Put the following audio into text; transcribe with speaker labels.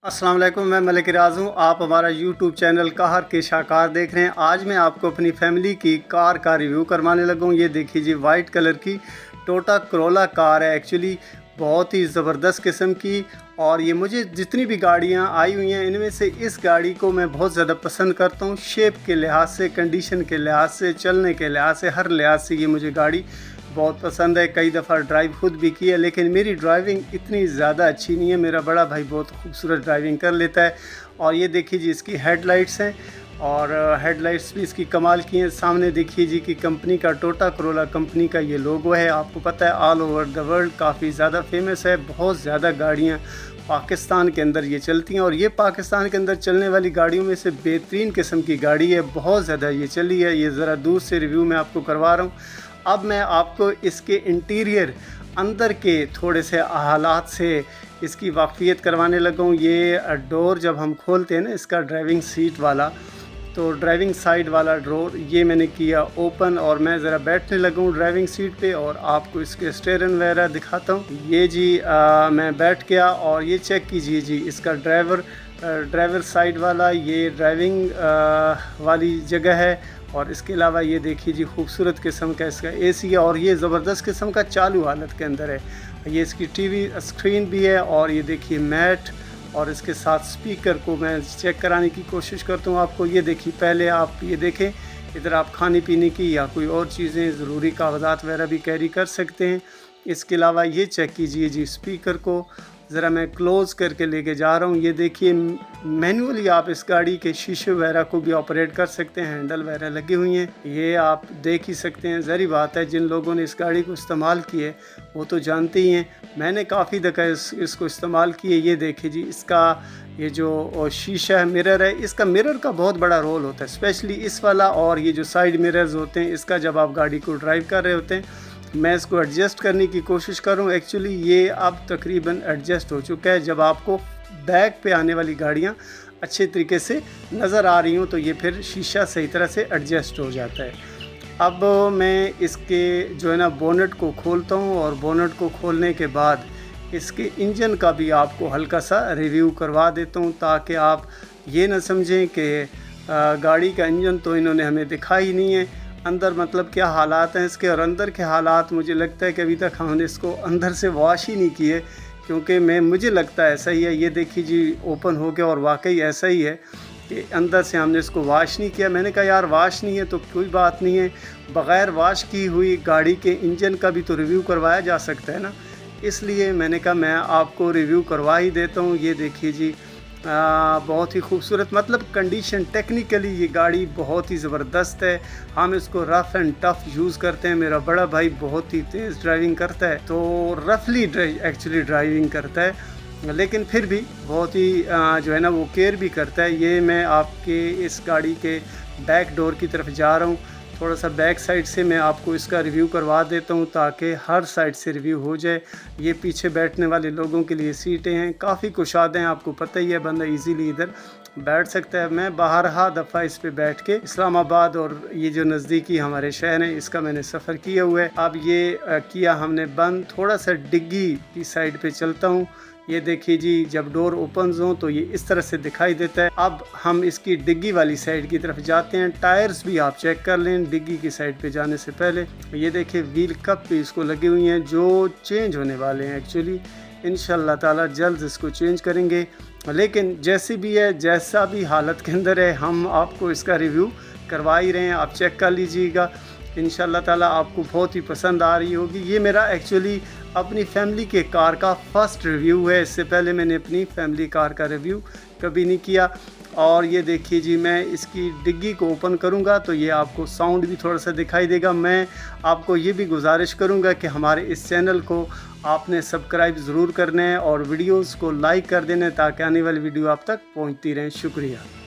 Speaker 1: अस्सलाम वालेकुम, मैं मलिक राज हूँ। आप हमारा यूट्यूब चैनल कार के शाकार देख रहे हैं। आज मैं आपको अपनी फैमिली की कार का रिव्यू करवाने लगा हूँ। ये देखिए जी, वाइट कलर की टोयोटा करोला कार है। एक्चुअली बहुत ही ज़बरदस्त किस्म की, और ये मुझे जितनी भी गाड़ियाँ आई हुई हैं इनमें से इस गाड़ी को मैं बहुत ज़्यादा पसंद करता हूँ। शेप के लिहाज से, कंडीशन के लिहाज से, चलने के लिहाज से, हर लिहाज से ये मुझे गाड़ी बहुत पसंद है। कई दफ़ा ड्राइव खुद भी की है, लेकिन मेरी ड्राइविंग इतनी ज़्यादा अच्छी नहीं है। मेरा बड़ा भाई बहुत खूबसूरत ड्राइविंग कर लेता है। और ये देखिए जी, इसकी हेडलाइट्स हैं, और हेडलाइट्स भी इसकी कमाल की हैं। सामने देखिए जी कि कंपनी का, टोयोटा करोला कंपनी का ये लोगो है। आपको पता है ऑल ओवर द वर्ल्ड काफ़ी ज़्यादा फेमस है। बहुत ज़्यादा गाड़ियाँ पाकिस्तान के अंदर ये चलती हैं, और ये पाकिस्तान के अंदर चलने वाली गाड़ियों में से बेहतरीन किस्म की गाड़ी है। बहुत ज़्यादा ये चली है। ये ज़रा दूर से रिव्यू मैं आपको करवा रहा हूँ। अब मैं आपको इसके इंटीरियर, अंदर के थोड़े से हालात से इसकी वाक़फ़ियत करवाने लगा हूँ। ये डोर जब हम खोलते हैं ना, इसका ड्राइविंग सीट वाला, तो ड्राइविंग साइड वाला डोर ये मैंने किया ओपन, और मैं ज़रा बैठने लगा हूँ ड्राइविंग सीट पे, और आपको इसके स्टीयरिंग वगैरह दिखाता हूँ। ये जी मैं बैठ गया, और ये चेक कीजिए जी, इसका ड्राइवर साइड वाला ये ड्राइविंग वाली जगह है। और इसके अलावा ये देखिए जी, खूबसूरत किस्म का इसका एसी है, और ये ज़बरदस्त किस्म का चालू हालत के अंदर है। ये इसकी टीवी स्क्रीन भी है, और ये देखिए मैट, और इसके साथ स्पीकर को मैं चेक कराने की कोशिश करता हूँ आपको। ये देखिए, पहले आप ये देखें, इधर आप खाने पीने की या कोई और चीज़ें, ज़रूरी कागजात वगैरह भी कैरी कर सकते हैं। इसके अलावा ये चेक कीजिए जी, स्पीकर को ज़रा मैं क्लोज़ करके लेके जा रहा हूँ। ये देखिए, मैनुअली आप इस गाड़ी के शीशे वगैरह को भी ऑपरेट कर सकते हैं। हैंडल वगैरह लगी हुई हैं, ये आप देख ही सकते हैं। ज़ाहिर बात है, जिन लोगों ने इस गाड़ी को इस्तेमाल किए वो तो जानते ही हैं। मैंने काफ़ी दफ़ा इसको इस्तेमाल किए। ये देखिए जी, इसका ये जो शीशा है, मिरर है, इसका मिरर का बहुत बड़ा रोल होता है, स्पेशली इस वाला, और ये जो साइड मिरर्स होते हैं इसका, जब आप गाड़ी को ड्राइव कर रहे होते हैं। मैं इसको एडजस्ट करने की कोशिश कर रहा हूँ। एक्चुअली ये अब तकरीबन एडजस्ट हो चुका है। जब आपको बैक पे आने वाली गाड़ियाँ अच्छे तरीके से नज़र आ रही हूँ तो ये फिर शीशा सही तरह से एडजस्ट हो जाता है। अब मैं इसके जो है ना बोनट को खोलता हूँ, और बोनट को खोलने के बाद इसके इंजन का भी आपको हल्का सा रिव्यू करवा देता हूँ, ताकि आप ये ना समझें कि गाड़ी का इंजन तो इन्होंने हमें दिखा ही नहीं है, अंदर मतलब क्या हालात हैं इसके। और अंदर के हालात मुझे लगता है कि अभी तक हमने इसको अंदर से वॉश ही नहीं किए, क्योंकि मुझे लगता है ऐसा ही है। ये देखिए जी, ओपन हो गया, और वाकई ऐसा ही है कि अंदर से हमने इसको वॉश नहीं किया। मैंने कहा यार, वॉश नहीं है तो कोई बात नहीं है, बग़ैर वॉश की हुई गाड़ी के इंजन का भी तो रिव्यू करवाया जा सकता है ना। इसलिए मैंने कहा मैं आपको रिव्यू करवा ही देता हूँ। ये देखिए जी, बहुत ही खूबसूरत, मतलब कंडीशन, टेक्निकली ये गाड़ी बहुत ही ज़बरदस्त है। हम इसको रफ़ एंड टफ़ यूज़ करते हैं। मेरा बड़ा भाई बहुत ही तेज़ ड्राइविंग करता है, तो रफली एक्चुअली ड्राइविंग करता है, लेकिन फिर भी बहुत ही जो है ना वो केयर भी करता है। ये मैं आपके इस गाड़ी के बैक डोर की तरफ जा रहा हूँ। थोड़ा सा बैक साइड से मैं आपको इसका रिव्यू करवा देता हूँ, ताकि हर साइड से रिव्यू हो जाए। ये पीछे बैठने वाले लोगों के लिए सीटें हैं, काफ़ी कुशाद हैं, आपको पता ही है, बंदा इजीली इधर बैठ सकता है। मैं बारहा दफ़ा इस पे बैठ के इस्लामाबाद और ये जो नज़दीकी हमारे शहर हैं इसका मैंने सफ़र किया हुआ है। अब ये किया हमने बंद, थोड़ा सा डिग्गी की साइड पे चलता हूँ। ये देखिए जी, जब डोर ओपन हो तो ये इस तरह से दिखाई देता है। अब हम इसकी डिग्गी वाली साइड की तरफ जाते हैं। टायर्स भी आप चेक कर लें डिग्गी की साइड पे जाने से पहले। ये देखिए, व्हील कप भी इसको लगी हुई हैं, जो चेंज होने वाले हैं एक्चुअली। इंशाल्लाह ताला जल्द इसको चेंज करेंगे। लेकिन जैसे भी है, जैसा भी हालत के अंदर है, हम आपको इसका रिव्यू करवा ही रहे हैं। आप चेक कर लीजिएगा, इंशाल्लाह ताला आपको बहुत ही पसंद आ रही होगी। ये मेरा एक्चुअली अपनी फैमिली के कार का फर्स्ट रिव्यू है। इससे पहले मैंने अपनी फैमिली कार का रिव्यू कभी नहीं किया। और ये देखिए जी, मैं इसकी डिग्गी को ओपन करूंगा तो ये आपको साउंड भी थोड़ा सा दिखाई देगा। मैं आपको ये भी गुजारिश करूंगा कि हमारे इस चैनल को आपने सब्सक्राइब ज़रूर करना है, और वीडियोज़ को लाइक कर देना है, ताकि आने वाली वीडियो आप तक पहुँचती रहें। शुक्रिया।